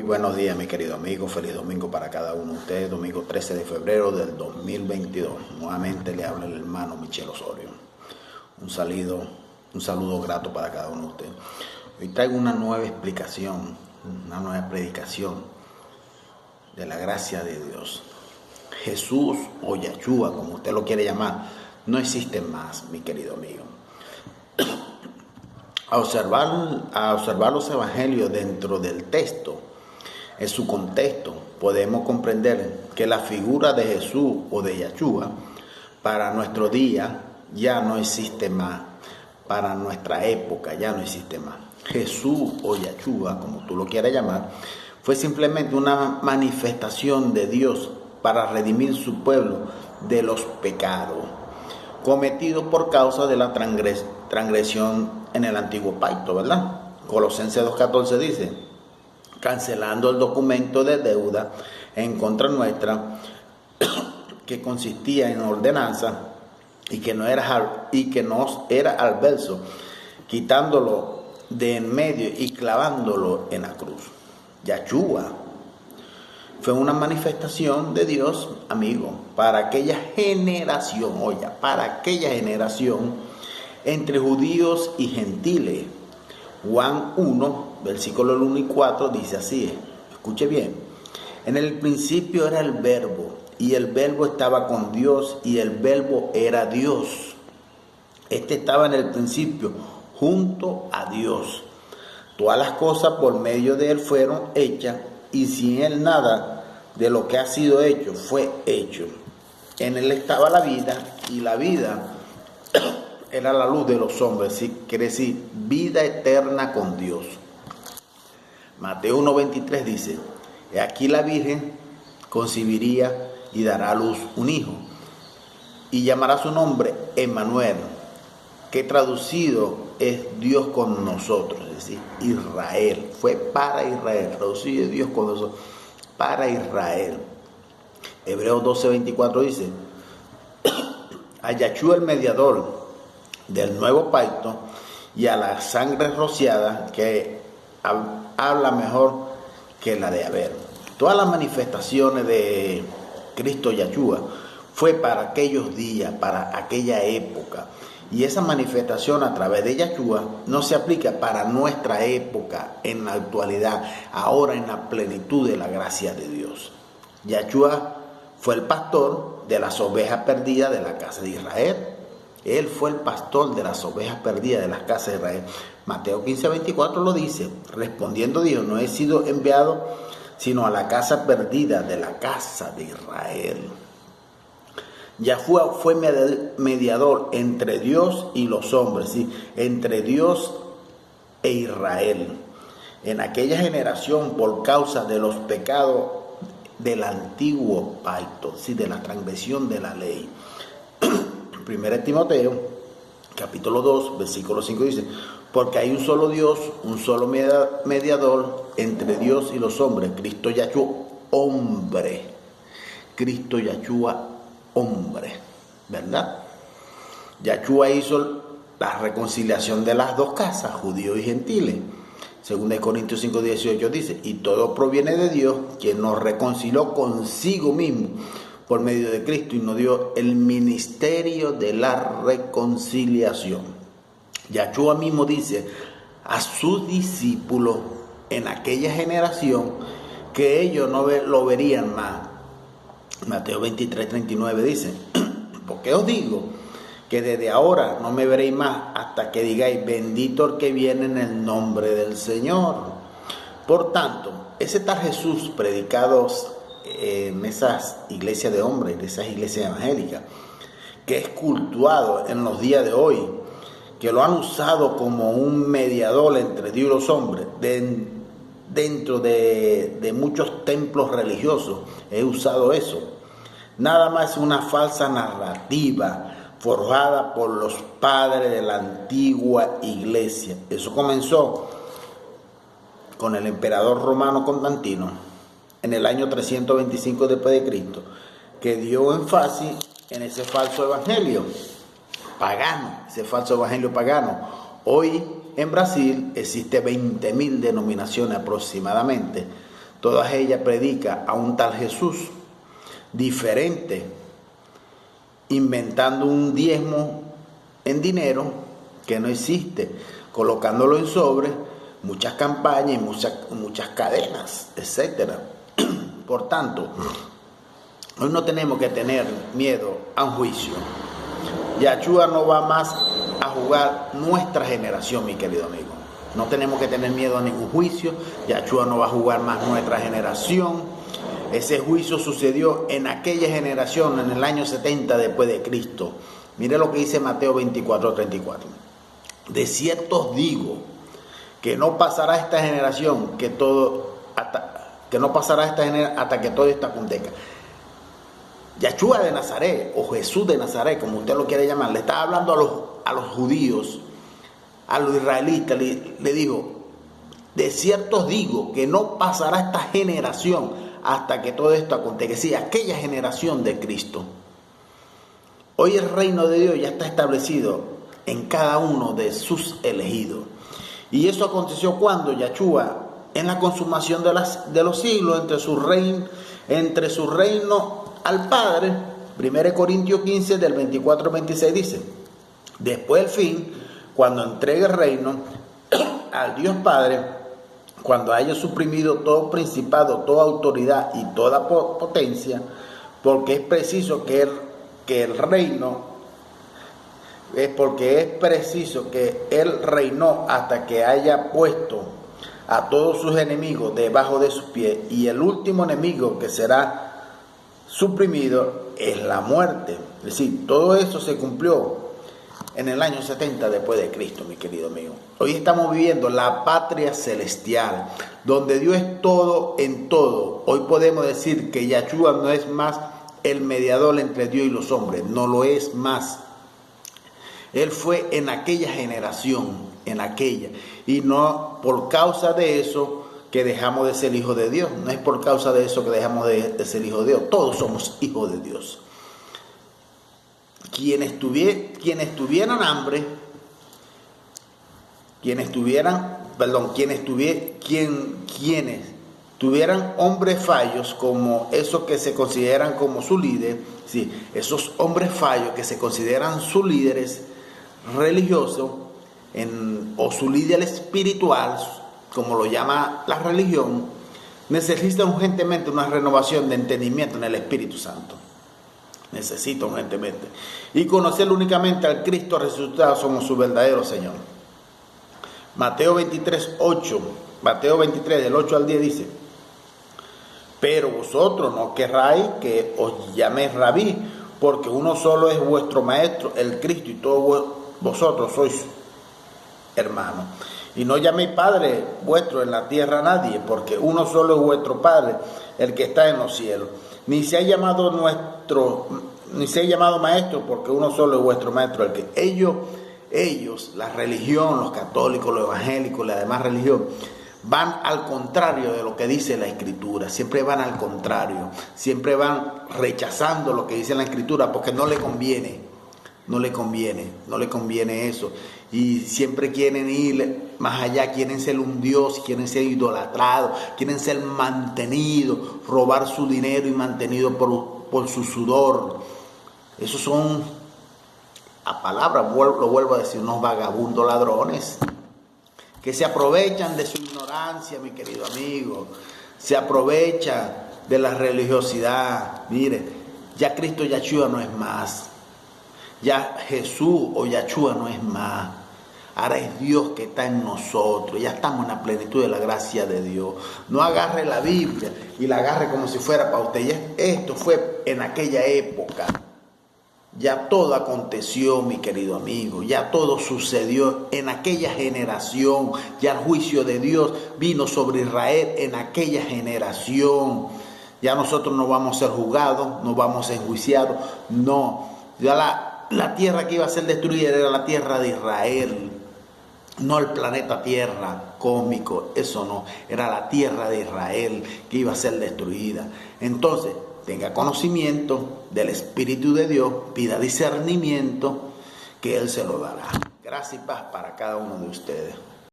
buenos días, mi querido amigo. Feliz domingo para cada uno de ustedes. Domingo 13 de febrero del 2022. Nuevamente le habla el hermano Michel Osorio. Un saludo grato para cada uno de ustedes. Hoy traigo una nueva explicación, una nueva predicación de la gracia de Dios. Jesús o Yahshua, como usted lo quiere llamar, no existe más, mi querido amigo. A observar los evangelios dentro del texto, en su contexto, podemos comprender que la figura de Jesús o de Yahshua para nuestro día ya no existe más, para nuestra época ya no existe más. Jesús o Yahshua, como tú lo quieras llamar, fue simplemente una manifestación de Dios para redimir su pueblo de los pecados cometidos por causa de la transgresión en el antiguo pacto, ¿verdad? Colosenses 2:14 dice: cancelando el documento de deuda en contra nuestra que consistía en ordenanza y que nos era adverso, quitándolo de en medio y clavándolo en la cruz. Yahshua fue una manifestación de Dios, amigo, para aquella generación, entre judíos y gentiles. Juan 1, versículos 1 y 4 dice así, escuche bien: en el principio era el verbo, y el verbo estaba con Dios, y el verbo era Dios. Este estaba en el principio junto a Dios. Todas las cosas por medio de él fueron hechas, y sin él nada de lo que ha sido hecho fue hecho. En él estaba la vida, y la vida era la luz de los hombres, quiere decir vida eterna con Dios. Mateo 1:23 dice: he aquí la Virgen concibiría y dará a luz un hijo, y llamará su nombre Emmanuel, que traducido es Dios con nosotros, es decir, Israel. Fue para Israel, traducido Dios con nosotros, para Israel. Hebreos 12:24 dice: a Yahshua el mediador del nuevo pacto, y a la sangre rociada que habla mejor que la de Abel. Todas las manifestaciones de Cristo Yahshua fue para aquellos días, para aquella época. Y esa manifestación a través de Yahshua no se aplica para nuestra época, en la actualidad, ahora en la plenitud de la gracia de Dios. Yahshua fue el pastor de las ovejas perdidas de la casa de Israel. Él fue el pastor de las ovejas perdidas de las casas de Israel. Mateo 15:24 lo dice. Respondiendo dijo: no he sido enviado sino a la casa perdida de la casa de Israel. Yahshua fue mediador entre Dios y los hombres, ¿sí? Entre Dios e Israel. En aquella generación, por causa de los pecados del antiguo pacto, ¿sí? De la transgresión de la ley. 1 Timoteo, capítulo 2, versículo 5 dice: porque hay un solo Dios, un solo mediador entre Dios y los hombres, Cristo Yahshua, hombre. Cristo Yahshua, hombre, ¿verdad? Yahshua hizo la reconciliación de las dos casas, judíos y gentiles. 2 Corintios 5:18 dice: y todo proviene de Dios, quien nos reconcilió consigo mismo por medio de Cristo y nos dio el ministerio de la reconciliación. Yahshua mismo dice a sus discípulos en aquella generación que ellos no lo verían más. Mateo 23:39 dice: porque os digo que desde ahora no me veréis más hasta que digáis: bendito el que viene en el nombre del Señor. Por tanto, ese tal Jesús predicado en esas iglesias de hombres, en esas iglesias evangélicas, que es cultuado en los días de hoy, que lo han usado como un mediador entre Dios y los hombres, dentro de muchos templos religiosos he usado eso. Nada más una falsa narrativa forjada por los padres de la antigua iglesia. Eso comenzó con el emperador romano Constantino en el año 325 después de Cristo, que dio énfasis en ese falso evangelio pagano, ese falso evangelio pagano. Hoy en Brasil existe 20.000 denominaciones aproximadamente, Todas ellas predican a un tal Jesús diferente, inventando un diezmo en dinero que no existe, colocándolo en sobre, muchas campañas y muchas cadenas, etcétera. Por tanto, hoy no tenemos que tener miedo a un juicio. Yahshua no va más a jugar nuestra generación, mi querido amigo. No tenemos que tener miedo a ningún juicio. Yahshua no va a jugar más nuestra generación. Ese juicio sucedió en aquella generación, en el año 70 después de Cristo. Mire lo que dice Mateo 24:34. De cierto os digo que no pasará esta generación hasta que todo esto acontezca. Yahshua de Nazaret, o Jesús de Nazaret, como usted lo quiere llamar, le estaba hablando a los judíos, a los israelitas, le dijo, de cierto os digo que no pasará esta generación hasta que todo esto acontezca. Sí, aquella generación de Cristo. Hoy el reino de Dios ya está establecido en cada uno de sus elegidos. Y eso aconteció cuando Yahshua, en la consumación de los siglos, entre su reino al Padre. 1 Corintios 15 del 24 al 26 dice, después del fin, cuando entregue el reino al Dios Padre, cuando haya suprimido todo principado, toda autoridad y toda potencia, porque es preciso que el reino, porque es preciso que Él reinó hasta que haya puesto a todos sus enemigos debajo de sus pies, y el último enemigo que será suprimido es la muerte. Es decir, todo eso se cumplió en el año 70 después de Cristo, mi querido amigo. Hoy estamos viviendo la patria celestial, donde Dios es todo en todo. Hoy podemos decir que Yahshua no es más el mediador entre Dios y los hombres, no lo es más. Él fue en aquella generación, y no por causa de eso que dejamos de ser hijos de Dios. No es por causa de eso que dejamos de ser hijos de Dios. Todos somos hijos de Dios. Quienes tuvieran hambre, quienes tuvieran hombres fallos, como esos que se consideran como su líder, sí, esos hombres fallos que se consideran sus líderes religiosos o su líder espiritual, como lo llama la religión, necesitan urgentemente una renovación de entendimiento en el Espíritu Santo. Necesita urgentemente. Y conocer únicamente al Cristo resucitado como su verdadero Señor. Mateo 23, del 8 al 10 dice, pero vosotros no querráis que os llaméis rabí, porque uno solo es vuestro maestro, el Cristo, y todos vosotros sois hermanos. Y no llaméis Padre vuestro en la tierra a nadie, porque uno solo es vuestro Padre, el que está en los cielos. Ni se ha llamado maestro, porque uno solo es vuestro maestro, el que ellos, la religión, los católicos, los evangélicos, la demás religión, van al contrario de lo que dice la Escritura. Siempre van al contrario, siempre van rechazando lo que dice la Escritura, porque no le conviene eso. Y siempre quieren ir más allá, quieren ser un Dios, quieren ser idolatrados, quieren ser mantenidos, robar su dinero y mantenido por su sudor. Esos son, a palabras, lo vuelvo a decir, unos vagabundos ladrones que se aprovechan de su ignorancia, mi querido amigo, se aprovechan de la religiosidad. Mire, ya Cristo Yahshua no es más. Ya Jesús o Yahshua no es más. Ahora es Dios que está en nosotros. Ya estamos en la plenitud de la gracia de Dios. No agarre la Biblia y la agarre como si fuera para usted. Ya esto fue en aquella época. Ya todo aconteció, mi querido amigo. Ya todo sucedió en aquella generación. Ya el juicio de Dios vino sobre Israel en aquella generación. Ya nosotros no vamos a ser juzgados, no vamos a ser enjuiciados. No. Ya la tierra que iba a ser destruida era la tierra de Israel, no el planeta Tierra cósmico, eso no, era la tierra de Israel que iba a ser destruida. Entonces, tenga conocimiento del Espíritu de Dios, pida discernimiento, que Él se lo dará. Gracia y paz para cada uno de ustedes.